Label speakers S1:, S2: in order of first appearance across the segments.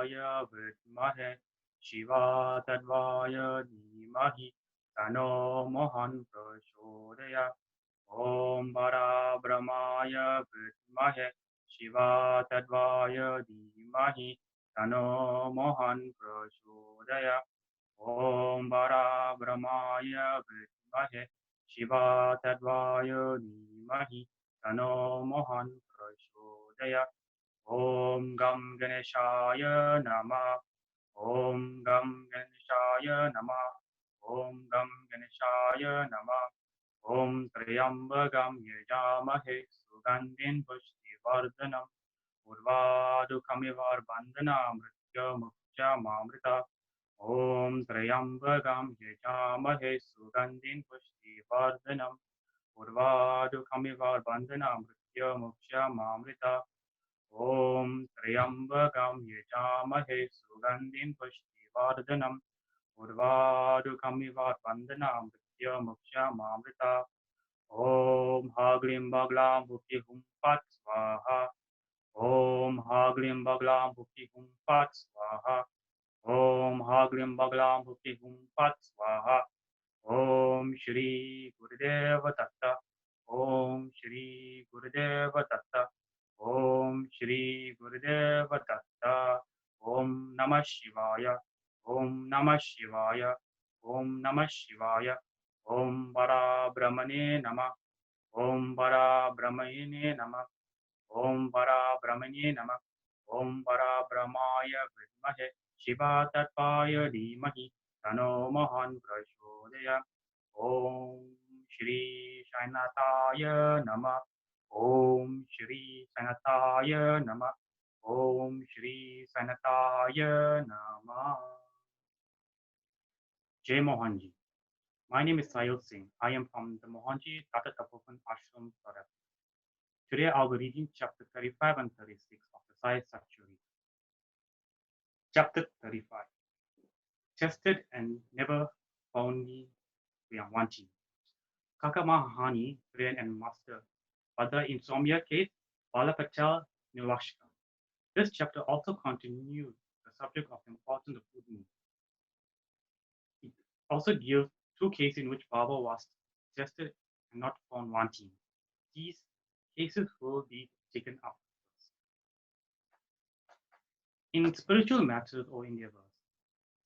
S1: Satcharitra Vidmahe Shiva Tadvaya Dhimahi Tano Mohan Prachodaya Om Bara Brahmaya Vidmahe Shiva Tadvaya Dhimahi Tano Mohan Prachodaya Om Bara Brahmaya Vidmahe Shiva Tadvaya Dhimahi Tano Mohan Prachodaya Om Gam Ganeshaya Nama Om Gam Ganeshaya Nama Om Gam Ganeshaya Nama Om Triyambagam Yajamahe Sugandhin Pushtivardhanam Urvadukamivar Bandhanam Mritya Mukcha Mamrita Om Triyambagam Yajamahe Sugandhin Pushtivardhanam Urvadukamivar Bandhanam Mritya Mukcha Mamrita Om Triyambagam Yajamahe Sugandhin Pushtivardhanam Urvadukamivar Bandhanam Mritya Mukcha Mamrita Om Haglim Baglam Bhukti Hum Pat Swaha Om Haglim Baglam Bhukti Hum Pat Swaha Om Haglim Baglam Bhukti Hum Pat Swaha Om Shri Gurudeva Tatta Om Shri Gurudeva Tatta Om Shri Gurudeva Tatta Om Namah Shivaya Om Namah Shivaya Om Namah Shivaya Om Bara Brahmane Namah Om Bara Brahmane Namah Om Bara Brahmane Namah Om Bara Brahmaya Vidmahe Shiva Tatpaya Dhimahi Tano Mohan Prachodaya Om Shri Sai Nataya Namah Om Shri Sai Nataya Namah Om Shri Sai Nataya Namah Jai Mohanji. My name is Sahil Singh. I am from the Mohanji Tata Tapovan Ashram, Saurabh. Today I'll be reading chapter 35 and 36 of the Sai Satcharitra. Chapter 35. Tested and never found me wanting. Kakamahani, Brain and Master. Pada Insomnia Case, Balapacha Nilashka. This chapter also continues the subject of important food news. It also gives two cases in which Baba was tested and not found wanting. These cases will be taken up first. In spiritual matters or endeavors,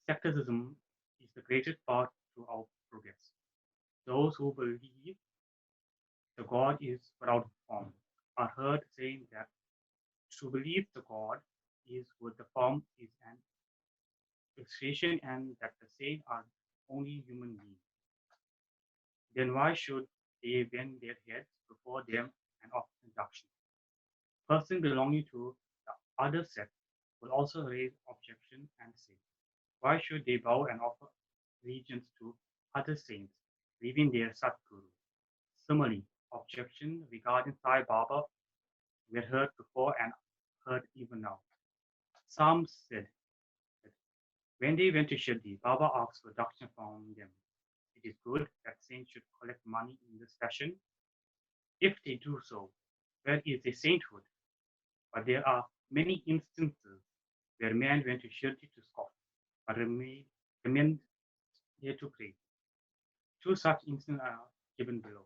S1: sectarism is the greatest part to our progress. Those who believe the God is without form are heard saying that to believe the God is with the form is an illustration and that the saints are only human beings. Then why should they bend their heads before them and offer induction? Person belonging to the other sect will also raise objection and say, why should they bow and offer allegiance to other saints, leaving their Satguru? Similarly, objection regarding Sai Baba were heard before and heard even now. Some said that when they went to Shirdi, Baba asked for dakshin from them. It is good that saints should collect money in this fashion. If they do so, where is the sainthood? But there are many instances where men went to Shirdi to scoff, but remained there to pray. Two such instances are given below.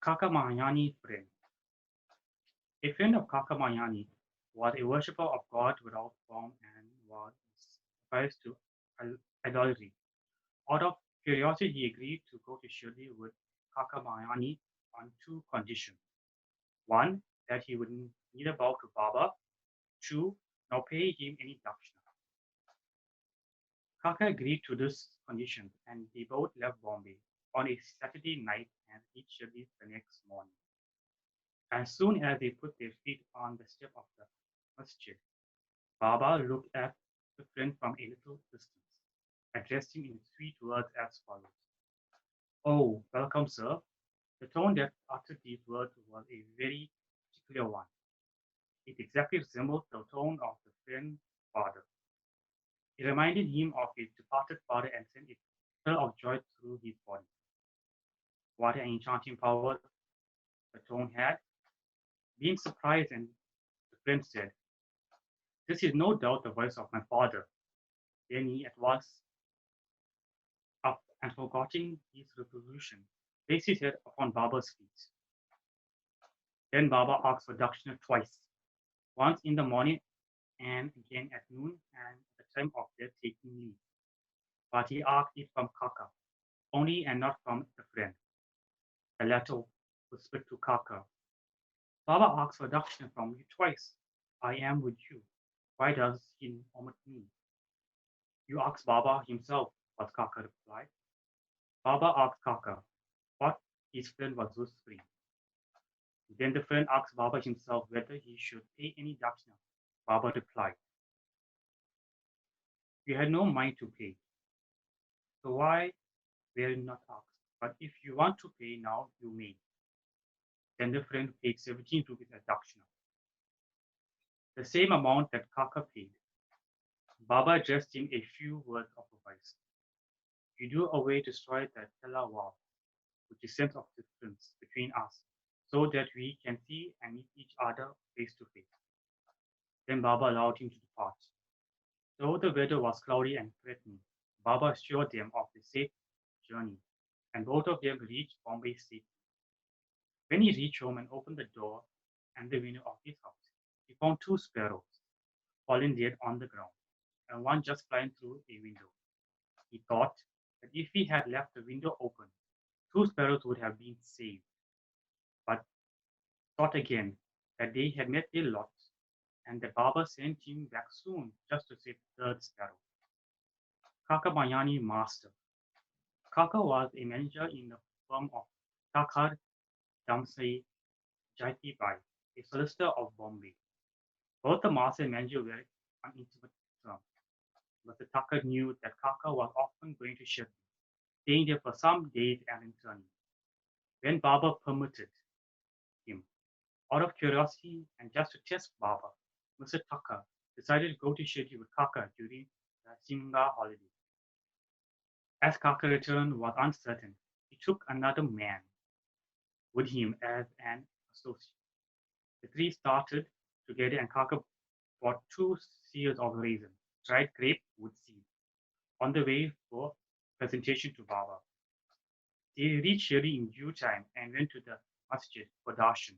S1: Kaka Mahayani friend. A friend of Kaka Mahayani was a worshipper of God without form and was opposed to idolatry. Out of curiosity, he agreed to go to Shirdi with Kaka Mahayani on two conditions. One, that he would neither bow to Baba. Two, nor pay him any dakshina. Kaka agreed to this condition and they both left Bombay on a Saturday night and reached Shirdi the next morning. As soon as they put their feet on the step of the masjid, Baba looked at the friend from a little distance, addressed him in sweet words as follows. Oh, welcome, sir. The tone that uttered these words was a very particular one. It exactly resembled the tone of the friend's father. It reminded him of his departed father and sent a thrill of joy through his body. What an enchanting power the tone had. Being surprised, and the friend said, This is no doubt the voice of my father. Then he at once up and forgetting his resolution, placed his head upon Baba's feet. Then Baba asked for dakshina twice, once in the morning and again at noon and at the time of their taking leave. But he asked it from Kaka, only and not from the friend. The latter whispered to Kaka, Baba asks for dakshina from you twice. I am with you. Why does he omit me? You ask Baba himself, was Kaka replied. Baba asked Kaka what his friend was whispering. Then the friend asked Baba himself whether he should pay any dakshina. Baba replied, You had no mind to pay, so why were you not asked? But if you want to pay now, you may. Then the friend paid 17 rupees as dakshina, the same amount that Kaka paid. Baba addressed him a few words of advice. You do away destroy the Tela wall, which is sense of difference between us, so that we can see and meet each other face to face. Then Baba allowed him to depart. Though the weather was cloudy and threatening, Baba assured them of the safe journey, and both of them reached Bombay safely. When he reached home and opened the door and the window of his house, he found two sparrows fallen dead on the ground, and one just flying through a window. He thought that if he had left the window open, two sparrows would have been saved, but thought again that they had met their lot, and the Baba sent him back soon just to save the third sparrow. Kaka Mayani Master. Kaka was a manager in the firm of Takhar Damsai Jati Bai, a solicitor of Bombay. Both the master and manager were on intimate terms, but the Thakur knew that Kaka was often going to Shirdi, staying there for some days and returning. When Baba permitted him, out of curiosity and just to test Baba, Mr. Thakur decided to go to Shirdi with Kaka during the Simga holiday. As Kaka returned was uncertain, he took another man with him as an associate. The three started together and Kaka bought 2 seers of raisin, dried grape with seed, on the way for presentation to Baba. They reached Shirdi in due time and went to the masjid for darshan.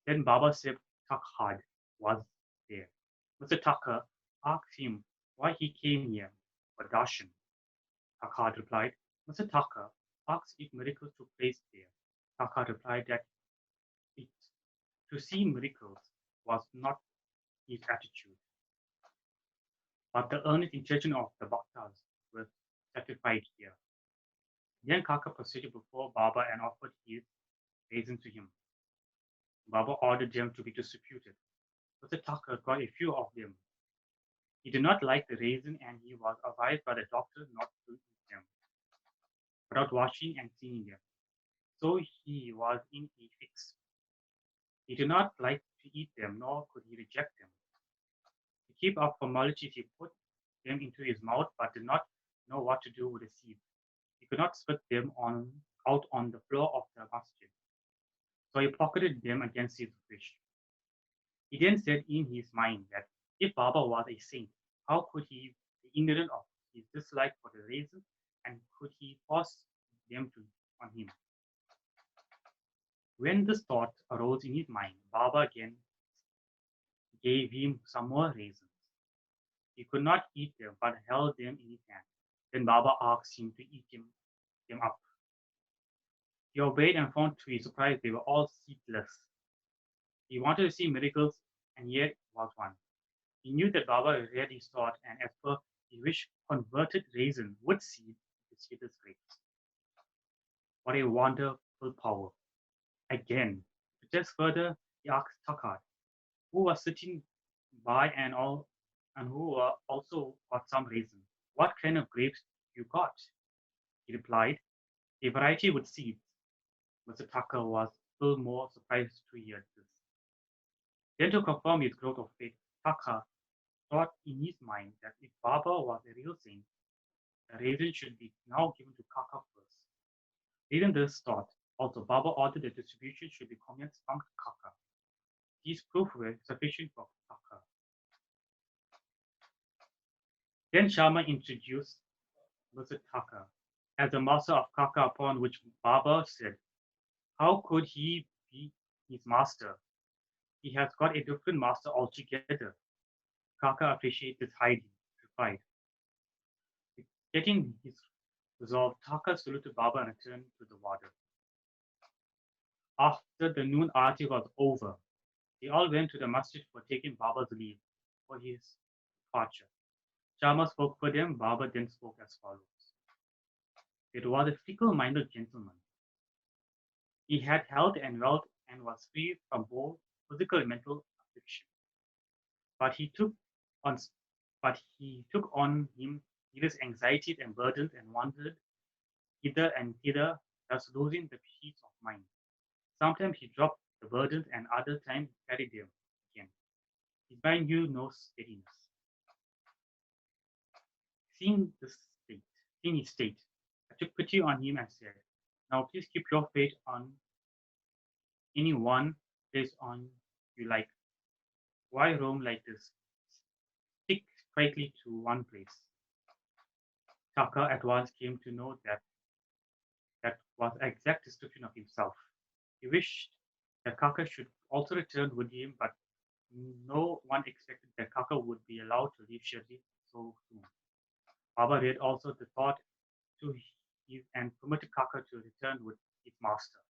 S1: Then Baba Sahib Takhad was there. Mr. Thakur asked him why he came here for darshan. Takhad replied, Mr. Thakur asked if miracles took place there. Takhad replied that it, to see miracles was not his attitude, but the earnest intention of the Bhaktas was satisfied here. Then Kaka proceeded before Baba and offered his raisins to him. Baba ordered them to be distributed. Mr. Thakur got a few of them. He did not like the raisin and he was advised by the doctor not to eat them without washing and cleaning them. So he was in a fix. He did not like to eat them, nor could he reject them. To keep up formalities, he put them into his mouth but did not know what to do with the seeds. He could not spit them out on the floor of the masjid. So he pocketed them against his wish. He then said in his mind that if Baba was a saint, how could he be ignorant of his dislike for the raisin, and could he force them on him? When this thought arose in his mind, Baba again gave him some more raisins. He could not eat them, but held them in his hand. Then Baba asked him to eat them up. He obeyed and found to his surprise they were all seedless. He wanted to see miracles, and yet was one. He knew that Baba read his thought, and as per his wish, converted raisin with seed into seedless grapes. What a wonderful power! Again, to test further, he asked Takhar, who was sitting by and who also got some raisin, what kind of grapes you got? He replied, a variety with seeds. Mr. Thakur was still more surprised to hear this. Then to confirm his growth of faith, Thakur thought in his mind that if Baba was a real saint, the raisin should be now given to Kaka first. Reading this thought, also Baba ordered the distribution should be commenced from Kaka. These proofs were sufficient for Kaka. Then Sharma introduced Mr. Thakur as the master of Kaka, upon which Baba said, "How could he be his master? He has got a different master altogether." Kaka appreciated this highly, replied. Getting his resolve, Thakur saluted Baba and returned to the water. After the noon aarti was over, they all went to the masjid for taking Baba's leave for his departure. Sharma spoke for them. Baba then spoke as follows. It was a fickle-minded gentleman. He had health and wealth and was free from both physical and mental affliction. But he took on, but he took on him grievous anxieties and burdens and wandered hither and thither, thus losing the peace of mind. Sometimes he dropped the burdens, and other times carried them again. His mind knew no steadiness. Seeing state, seeing his state, I took pity on him and said, "Now please keep your faith on any one place on you like. Why roam like this? Stick quietly to one place." Tucker at once came to know that that was an exact description of himself. He wished that Kaka should also return with him, but no one expected that Kaka would be allowed to leave Shirdi so soon. Baba read also the thought to his and permitted Kaka to return with his master.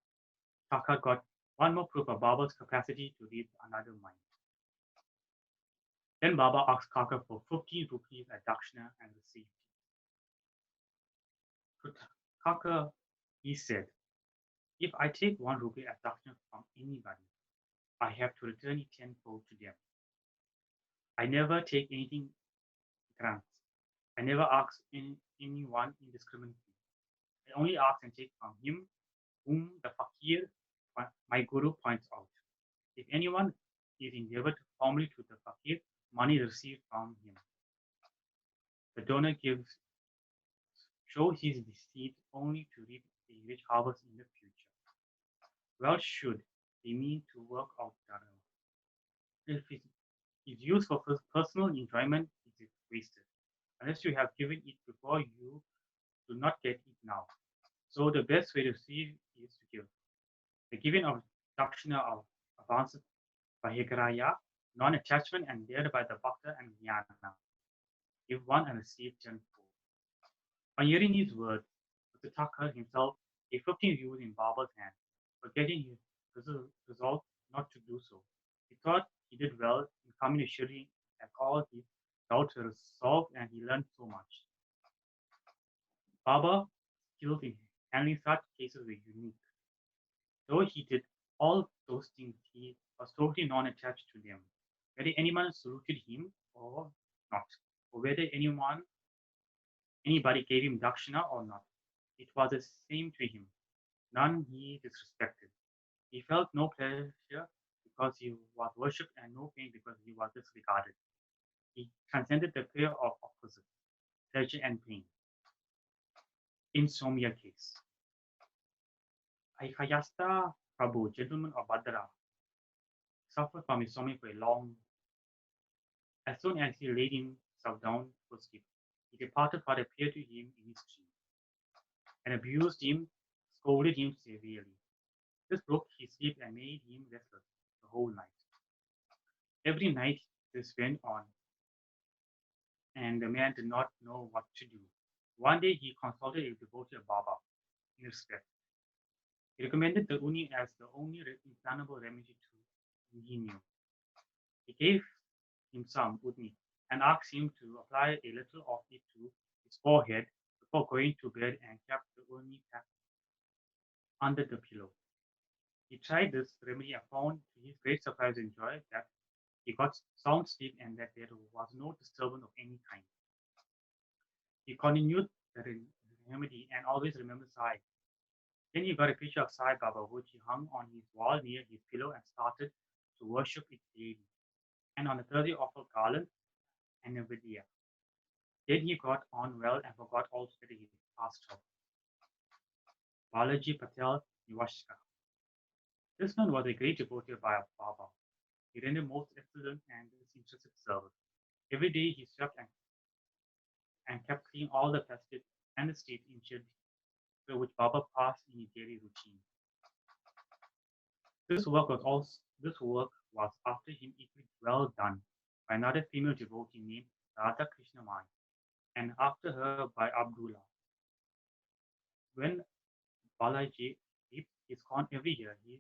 S1: Kaka got one more proof of Baba's capacity to read another mind. Then Baba asked Kaka for 15 rupees at Dakshina and received it. To Kaka, he said, "If I take 1 rupee at Dakshina from anybody, I have to return it tenfold to them. I never take anything grants. I never ask anyone indiscriminately. I only ask and take from him whom the fakir, my guru, points out. If anyone is endeavored formally to the fakir, money received from him. The donor gives shows his deceit only to reap a rich harvest in the future. Well should they mean to work out dharma. If it is used for personal enjoyment, it is wasted. Unless you have given it before, you do not get it now. So the best way to receive is to give. The giving of dakshina of advanced Bahigraya, non-attachment, and thereby the Bhakta and Jnana. Give one and receive tenfold. On hearing these words, Mr. Thakur himself gave 15 views in Baba's hand, forgetting his resolve not to do so. He thought he did well in coming to Shri as all his doubts were resolved and he learned so much. Baba's skills in handling such cases were unique. Though he did all those things, he was totally non-attached to them, whether anyone saluted him or not, or whether anybody gave him dakshina or not. It was the same to him. None he disrespected. He felt no pleasure because he was worshipped and no pain because he was disregarded. He transcended the fear of opposites, pleasure and pain. Insomnia case. Aikayasta Prabhu, gentleman of Badra, suffered from insomnia for a long. As soon as he laid himself down for sleep, he departed what appeared to him in his dream, and abused him, scolded him severely. This broke his sleep and made him restless the whole night. Every night this went on, and the man did not know what to do. One day he consulted a devoted Baba in respect. He recommended the uni as the only infallible remedy to he knew. He gave him some udni and asked him to apply a little of it to his forehead before going to bed and kept the uni packed under the pillow. He tried this remedy and found to his great surprise and joy that he got sound sleep and that there was no disturbance of any kind. He continued the remedy and always remembered Sai. Then he got a picture of Sai Baba which he hung on his wall near his pillow and started to worship it daily. And on the Thursday offered garlands and a vidya. Then he got on well and forgot altogether his past trouble. Balaji Patel Nivashka. This man was a great devotee of Baba. He rendered most excellent and disinterested service. Every day he swept and and kept clean all the festive and the state initiative through which Baba passed in his daily routine. This work was after him equally well done by another female devotee named Radha Krishnamai, and after her by Abdullah. When Balaji reaped his corn every year, he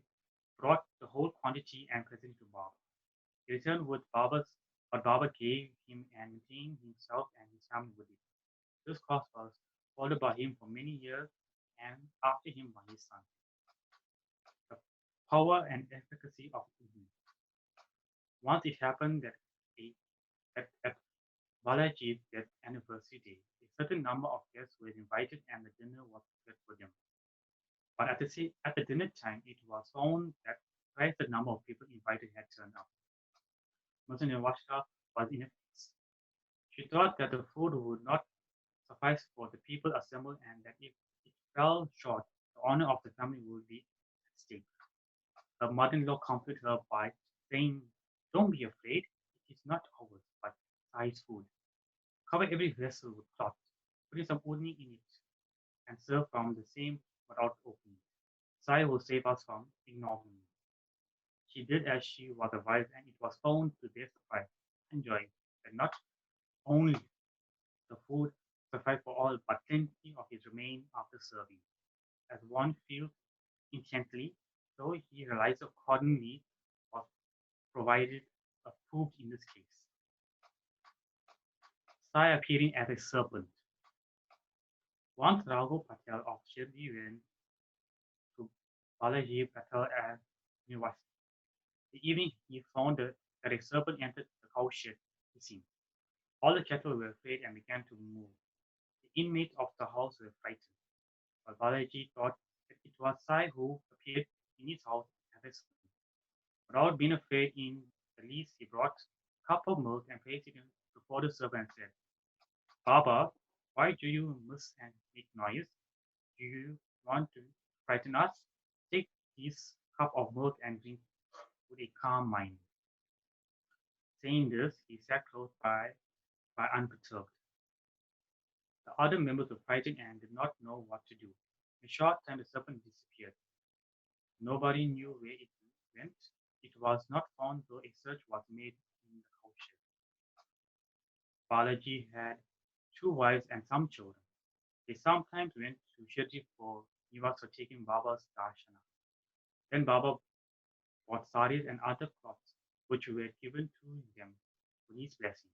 S1: brought the whole quantity and presented to Baba. He returned with what Baba gave him and maintained himself and his family with it. This course was followed by him for many years and after him by his son. The power and efficacy of evening. Once it happened that at Balaji's death anniversary day, a certain number of guests were invited and the dinner was prepared for them. But at the dinner time, it was found that twice the number of people invited had turned up. Mother Nevasha was in a fix. She thought that the food would not suffice for the people assembled and that if it fell short, the honor of the family would be at stake. Her mother-in-law comforted her by saying, "Don't be afraid, it is not ours, but Sai's food. Cover every vessel with cloth, put some udni in it, and serve from the same without opening. Sai will save us from ignominy." She did as she was advised, and it was found to their surprise and joy that not only the food sufficed for all, but plenty of it remained after serving. As one feels intently, so he realized accordingly was provided approved in this case. Sai appearing as a serpent. Once Raghu Patel of Shirdi went to Balaji Patel at Nivas. The evening he found that a serpent entered the cow shed hissing. All the cattle were afraid and began to move. The inmates of the house were frightened, but Balaji thought that it was Sai who appeared in his house as a serpent. Without being afraid in the least, he brought a cup of milk and placed it before the servant and said, "Baba, why do you miss and make noise? Do you want to frighten us? Take this cup of milk and drink with a calm mind." Saying this, he sat close by unperturbed. The other members were frightened and did not know what to do. In a short time, the serpent disappeared. Nobody knew where it went. It was not found, though a search was made in the cowshed. Balaji had 2 wives and some children. They sometimes went to Shirdi for Nivas for taking Baba's darshana. Then Baba bought saris and other cloths, which were given to them with his blessing.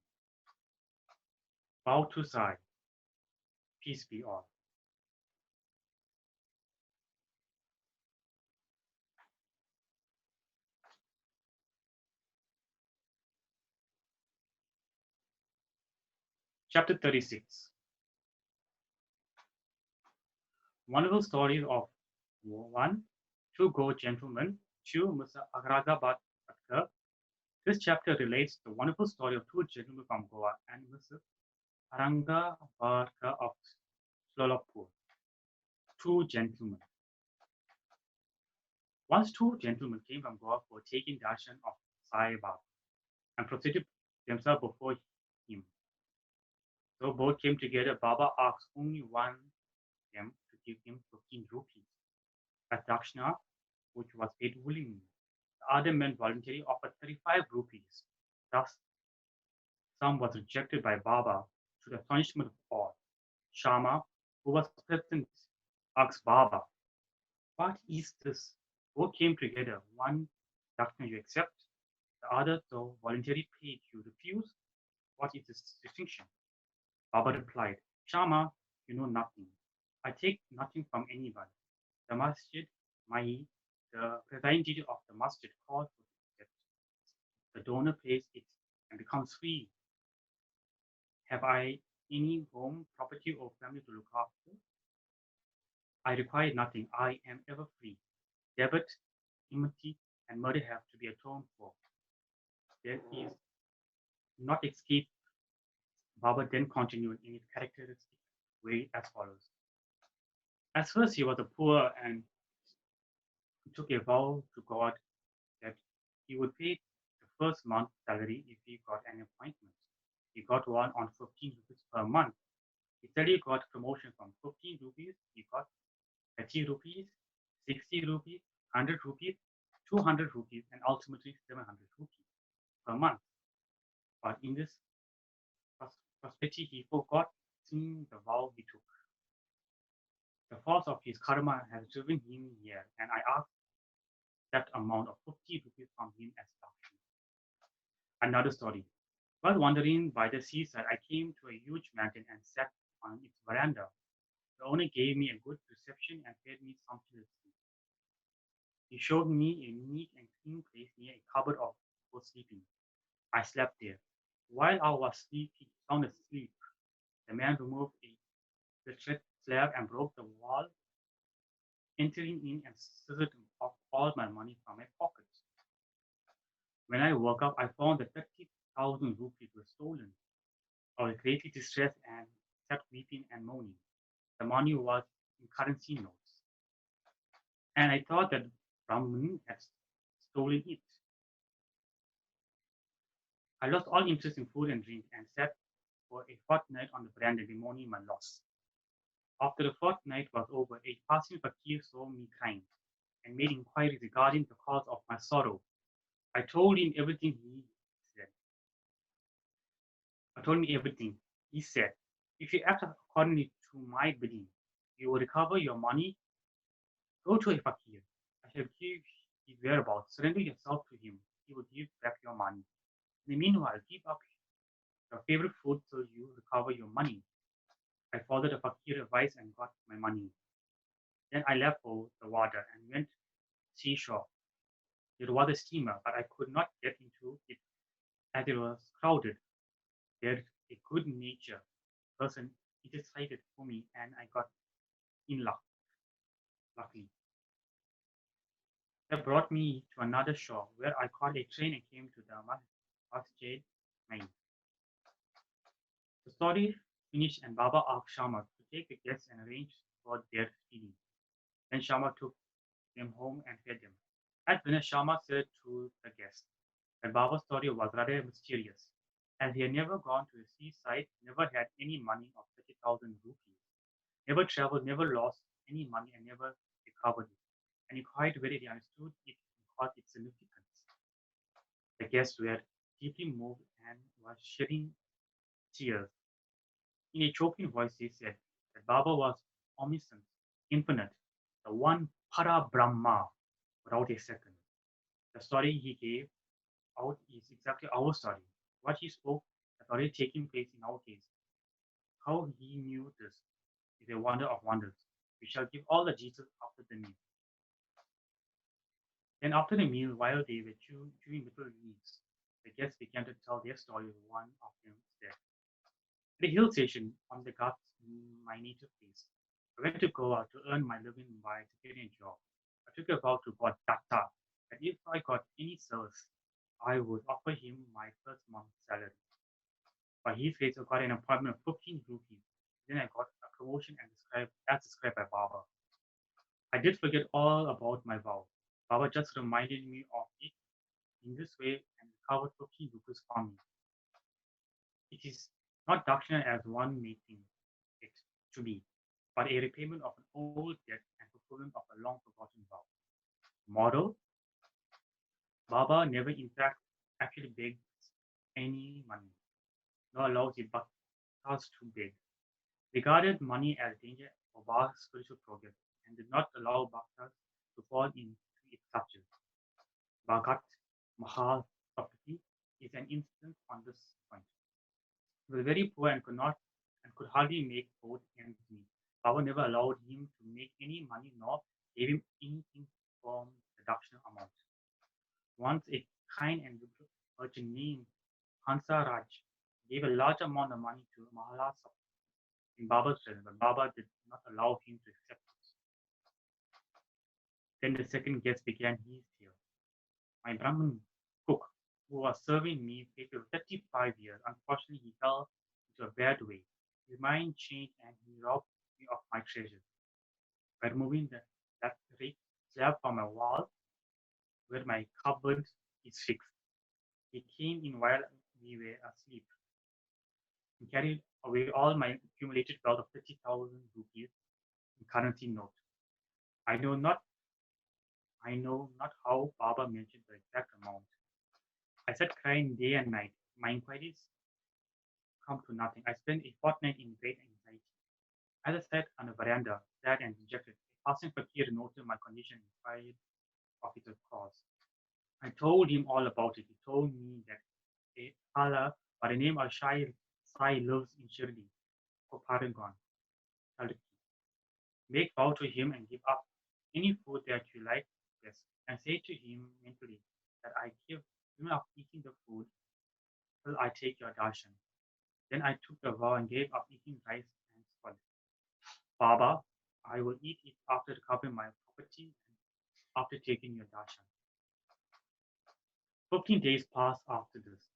S1: Bow to Sai. Peace be all. Chapter 36. Wonderful stories of 1. Two Go gentlemen. 2. Mr. Agragabat Bhatkar. This chapter relates the wonderful story of 2 gentlemen from Goa and Mr. Aranga Bhatkar of Solapur. 2 gentlemen. Once 2 gentlemen came from Goa for taking darshan of Sai Baba and prostrated themselves before him. So both came together. Baba asked only one of them to give him 15 rupees as dakshina, which was paid willingly. The other men voluntarily offered 35 rupees. Thus, some was rejected by Baba to the astonishment of all. Shama, who was present, asked Baba, "What is this?" Both came together. One dakshina you accept, the other, though voluntarily paid, you refuse. What is this distinction? Baba replied, "Shama, you know nothing. I take nothing from anybody. The masjid, Mahi, the representative of the masjid, calls for it. The donor pays it and becomes free. Have I any home, property, or family to look after? I require nothing. I am ever free. Debit, enmity, and murder have to be atoned for. There is not escape." Baba then continued in his characteristic way as follows. At first, he was a poor and took a vow to God that he would pay the first month's salary if he got an appointment. He got one on 15 rupees per month. He said he got promotion from 15 rupees, he got 30 rupees, 60 rupees, 100 rupees, 200 rupees, and ultimately 700 rupees per month. But in this prosperity, he forgot the vow he took. The force of his karma has driven him here, and I asked that amount of 50 rupees from him as auction. Another story. While wandering by the seaside, I came to a huge mountain and sat on its veranda. The owner gave me a good reception and paid me sumptuously. He showed me a neat and clean place near a cupboard for sleeping. I slept there. While I was sound asleep, the man removed a the slab and broke the wall, entering in and scissored off all my money from my pockets. When I woke up, I found that 30,000 rupees were stolen. I was greatly distressed and sat weeping and moaning. The money was in currency notes, and I thought that Brahman had stolen it. I lost all interest in food and drink and sat for a fortnight on the veranda bemoaning my loss. After the fortnight was over, a passing fakir saw me crying and made inquiries regarding the cause of my sorrow. I told him everything he said. I told me everything. He said, if you act accordingly to my bidding, you will recover your money. Go to a fakir. I shall give his whereabouts. Surrender yourself to him. He will give back your money. In the meanwhile, give up your favorite food till you recover your money. I followed the fakir advice and got my money. Then I left for the water and went seashore. There was a steamer, but I could not get into it as it was crowded. There a good natured person interceded for me and I got in luckily. That brought me to another shore where I caught a train and came to the Masjid main. The story finished and Baba asked Shama to take the guests and arrange for their feeding. Then Shama took them home and fed them. At dinner, Shama said to the guests that Baba's story was rather mysterious, as he had never gone to the seaside, never had any money of 30,000 rupees, never traveled, never lost any money, and never recovered it. And he quite readily understood it and caught its significance. The guests were deeply moved and were shedding tears. In a choking voice, he said that Baba was omniscient, infinite, the one Para Brahma, without a second. The story he gave out is exactly our story. What he spoke has already taken place in our case. How he knew this is a wonder of wonders. We shall give all the details after the meal. Then after the meal, while they were chewing little leaves, the guests began to tell their stories. One of them said, at a hill station on the Ghats in my native place, I went to Goa to earn my living by securing a job. I took a vow to God Datta that if I got any service, I would offer him my first month's salary. By his grace, I got an appointment of 15 rupees. Then I got a promotion as described by Baba. I did forget all about my vow. Baba just reminded me of it in this way and recovered 15 rupees from me. It is not dakshina as one may think it to be, but a repayment of an old debt and fulfillment of a long forgotten vow. Moral: Baba never in fact actually begs any money, nor allows the bhaktas to beg. Regarded money as danger for vast spiritual progress and did not allow bhaktas to fall into its clutches. Bhagat Mahal Prapati is an instance on this point. He was very poor and could hardly make both ends meet. Baba never allowed him to make any money nor gave him anything from the deduction amount. Once a kind and liberal merchant named Hansa Raj gave a large amount of money to Mahala in Baba's presence, but Baba did not allow him to accept it. Then the second guest began his tale. My Brahmin cook, who was serving me, paid for 35 years. Unfortunately, he fell into a bad way. His mind changed and he robbed me of my treasures. By removing that rake slab from my wall where my cupboard is fixed, he came in while we were asleep. and carried away all my accumulated wealth of 30,000 rupees in currency note. I know not I know not how Baba mentioned the exact amount. I sat crying day and night. My inquiries come to nothing. I spent a fortnight in great anxiety. As I sat on the veranda, sad and dejected, a passing fakir noted my condition and inquired of its cause. I told him all about it. He told me that a Allah by the name of Shri Sai lives in Shirdi, Koparangon, Taliki. Make vow to him and give up any food that you like best, and say to him mentally that I give him up eating the food till I take your darshan. Then I took the vow and gave up eating rice and squid. Baba, I will eat it after recovering my property and after taking your darshan. 15 days passed after this.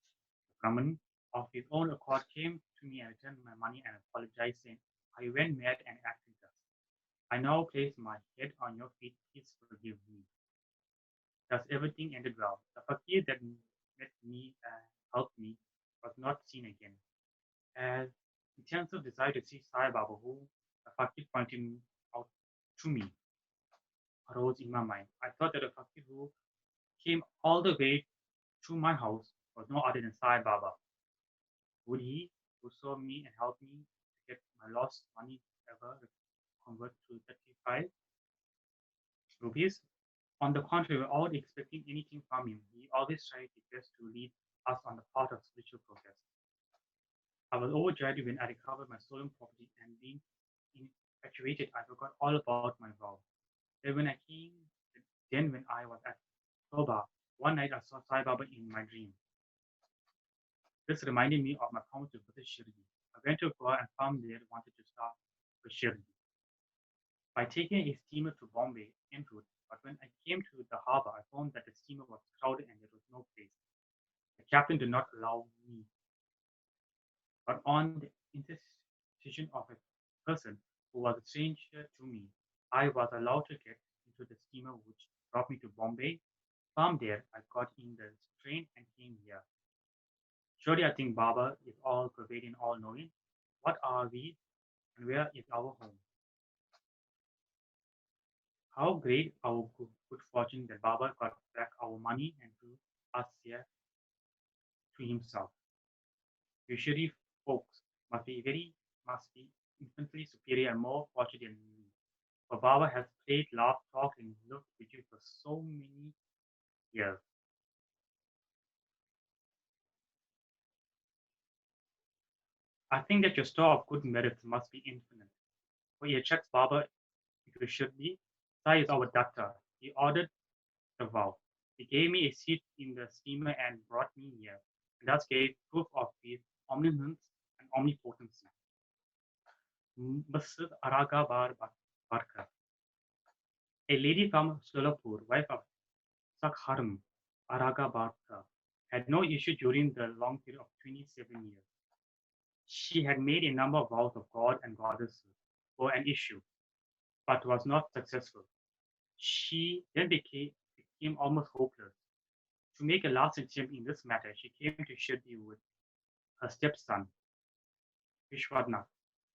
S1: The Brahmin, of his own accord, came to me and returned my money and apologized, saying, I went mad and acted thus. I now place my head on your feet. Please forgive me. Thus everything ended well. The fakir that met me and helped me was not seen again. As intensive desire to see Sai Baba, who the fakir pointed out to me, arose in my mind. I thought that the fakir who came all the way to my house was no other than Sai Baba. Would he, who saw me and helped me to get my lost money, ever convert to 35 rupees? On the contrary, without expecting anything from him, he always tried his best to lead us on the path of spiritual progress. I was overjoyed when I recovered my stolen property, and being infatuated, I forgot all about my vow. Then when I was at Toba, one night I saw Sai Baba in my dream. This reminded me of my promise to visit Shirdi. I went to Goa and found there wanted to start with Shirdi. By taking a steamer to Bombay en route, but when I came to the harbour, I found that the steamer was crowded and there was no place. The captain did not allow me, but on the intercession of a person who was a stranger to me, I was allowed to get into the steamer which brought me to Bombay. From there, I got in the train and came here. Surely I think Baba is all pervading, all knowing. What are we and where is our home? How great our good fortune that Baba got back our money and drew us here to himself. Usually folks must be infinitely superior and more fortunate than me. For Baba has played, laughed, talked, and looked with you for so many years. I think that your store of good merits must be infinite. For he attracts Baba into Shirdi. Sai is our doctor. He ordered the vow. He gave me a seat in the steamer and brought me here, and thus gave proof of his omniscience and omnipotency. Mrs. Araga Barkar, a lady from Solapur, wife of Sakharam Araga Barkar, had no issue during the long period of 27 years. She had made a number of vows of God and goddesses for an issue, but was not successful. She then became almost hopeless. To make a last attempt in this matter, she came to Shirdi with her stepson, Vishwanath,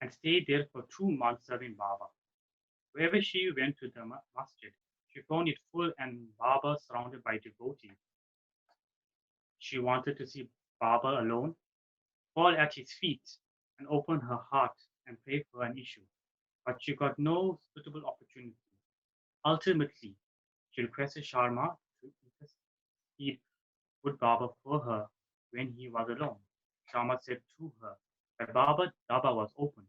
S1: and stayed there for 2 months serving Baba. Wherever she went to the masjid, she found it full and Baba surrounded by devotees. She wanted to see Baba alone, fall at his feet, and open her heart and pray for an issue. But she got no suitable opportunity. Ultimately, she requested Sharma to intercede with Baba for her when he was alone. Sharma said to her that Baba was open.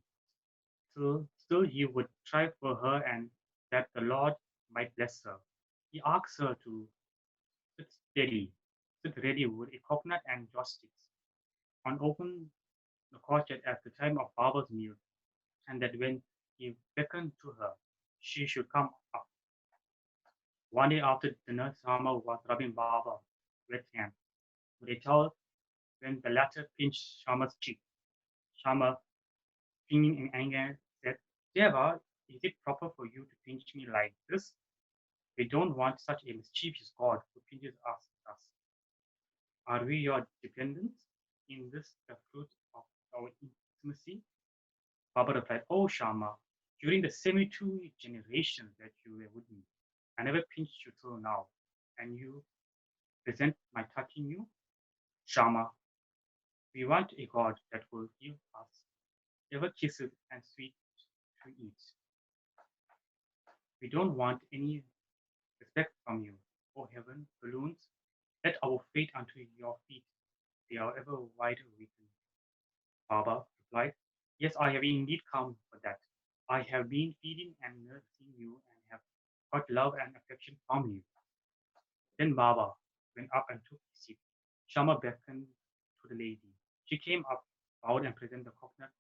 S1: Still he would try for her and that the Lord might bless her. He asked her to sit steady, sit ready with a coconut and joysticks, and open the courtyard at the time of Baba's meal, and that when he beckoned to her, she should come up. One day after dinner, Sama was rubbing Baba's wet hand with a towel when the latter pinched Shama's cheek. Shama, fuming in anger, said, Deva, is it proper for you to pinch me like this? We don't want such a mischievous God who pinches us thus. Are we your dependents? In this the fruit of our intimacy? Baba replied, "Oh, Shama, during the 72 generations that you were with me, I never pinched you till now, and you resent my touching you? Shama, we want a God that will give us ever kisses and sweet to eat. We don't want any respect from you. O heaven, balloons, let our fate unto your feet. They are ever wider waiting." Baba replied, "Yes, I have indeed come for that. I have been feeding and nursing you and have got love and affection from you." Then Baba went up and took his seat. Shama beckoned to the lady. She came up, bowed and presented the coconut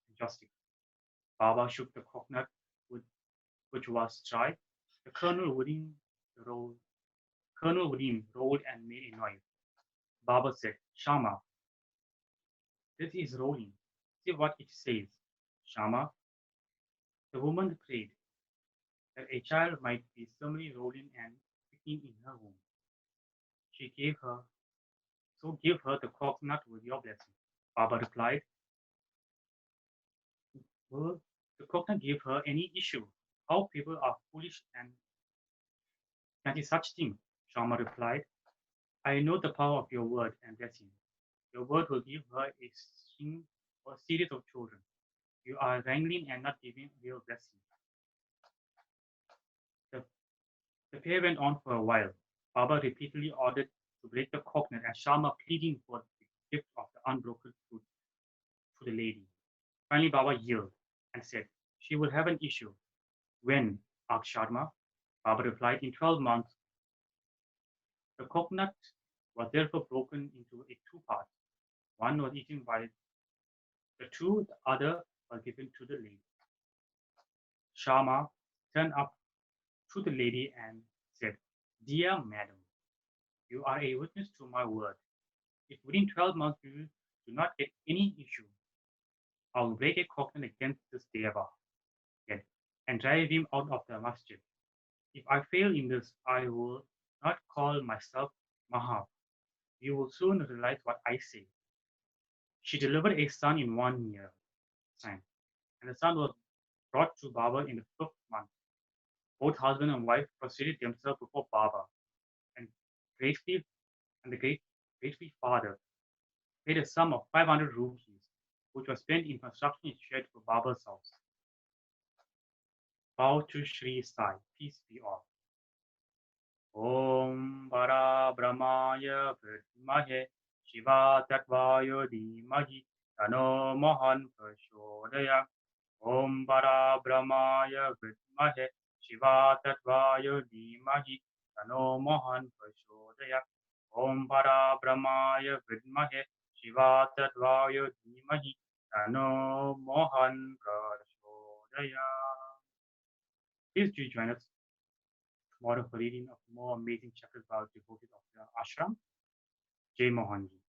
S1: and joystick. Baba shook the coconut, which was dry. The rolled, kernel within rolled and made a noise. Baba said, "Shama, this is rolling. See what it says." Shama, the woman prayed that a child might be suddenly rolling and picking in her womb. She gave her, so give her the coconut with your blessing. Baba replied, "Will the coconut give her any issue? How people are foolish and can't such thing." Shama replied, "I know the power of your word and blessing. Your word will give her a string or a series of children. You are wrangling and not giving real blessing." The, the pair went on for a while. Baba repeatedly ordered to break the coconut and Shama pleading for the gift of the unbroken fruit to the lady. Finally, Baba yielded and said, "She will have an issue." "When?" asked Sharma. Baba replied, "In 12 months." The coconut was therefore broken into two parts. One was eaten by the two, the other was given to the lady. Shama turned up to the lady and said, "Dear madam, you are a witness to my word. If within 12 months you do not get any issue, I will break a coconut against this deva and drive him out of the masjid. If I fail in this, I will not call myself Mahab. You will soon realize what I say." She delivered a son in 1 year time, and the son was brought to Baba in the 5th month. Both husband and wife prostrated themselves before Baba, and gratefully, and the grateful father paid a sum of 500 rupees, which was spent in constructing a shed for Baba's house. Bow to Shri Sai, peace be all. Om Bara Brahmaya Vidmahe Shiva Tatvayo Dhimahi Tano Mohan Prashodaya. Om Bara Brahmaya Vidmahe Shiva Tatvayo Dhimahi Tano Mohan Prashodaya. Om Bara Brahmaya Vidmahe Shiva Tatvayo Dhimahi Tano Mohan Prashodaya. Please do join us tomorrow for reading of more amazing chapters about devotees of the ashram. Jai Mohanji.